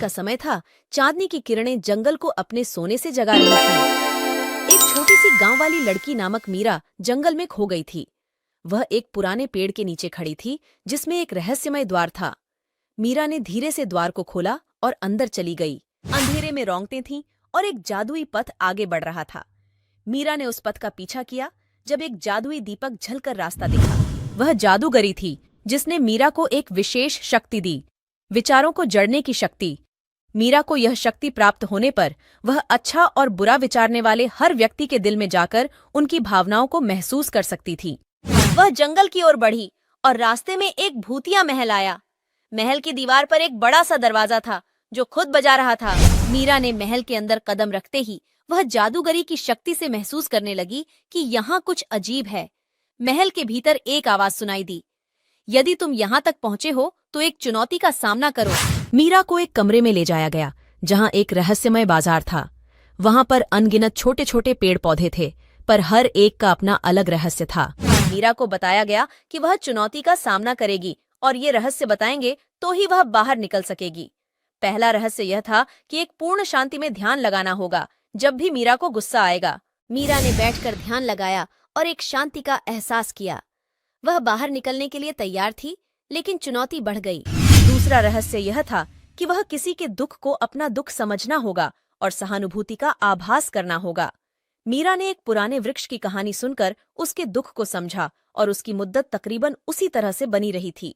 का समय था। चांदनी की किरणें जंगल को अपने सोने से जगा रही थीं। एक छोटी सी गांव वाली लड़की नामक मीरा जंगल में खो गई थी। वह एक पुराने पेड़ के नीचे खड़ी थी जिसमें एक रहस्यमय द्वार था। मीरा ने धीरे से द्वार को खोला और अंदर चली गई। अंधेरे में रोंगटें थीं और एक जादुई पथ आगे बढ़ रहा था। मीरा ने उस पथ का पीछा किया जब एक जादुई दीपक झलकर रास्ता दिखा। वह जादूगरी थी जिसने मीरा को एक विशेष शक्ति दी, विचारों को जड़ने की शक्ति। मीरा को यह शक्ति प्राप्त होने पर वह अच्छा और बुरा विचारने वाले हर व्यक्ति के दिल में जाकर उनकी भावनाओं को महसूस कर सकती थी। वह जंगल की ओर बढ़ी और रास्ते में एक भूतिया महल आया। महल की दीवार पर एक बड़ा सा दरवाजा था जो खुद बजा रहा था। मीरा ने महल के अंदर कदम रखते ही वह जादूगरी की शक्ति से महसूस करने लगी कि यहाँ कुछ अजीब है। महल के भीतर एक आवाज सुनाई दी, यदि तुम यहाँ तक पहुंचे हो तो एक चुनौती का सामना करो। मीरा को एक कमरे में ले जाया गया जहाँ एक रहस्यमय बाजार था। वहां पर अनगिनत छोटे छोटे पेड़ पौधे थे, पर हर एक का अपना अलग रहस्य था। मीरा को बताया गया कि वह चुनौती का सामना करेगी और ये रहस्य बताएंगे तो ही वह बाहर निकल सकेगी। पहला रहस्य यह था कि एक पूर्ण शांति में ध्यान लगाना होगा जब भी मीरा को गुस्सा आएगा। मीरा ने बैठकर ध्यान लगाया और एक शांति का एहसास किया। वह बाहर निकलने के लिए तैयार थी, लेकिन चुनौती बढ़ गई। दूसरा रहस्य यह था कि वह किसी के दुख को अपना दुख समझना होगा और सहानुभूति का आभास करना होगा। मीरा ने एक पुराने वृक्ष की कहानी सुनकर उसके दुख को समझा और उसकी मुद्दत तकरीबन उसी तरह से बनी रही थी।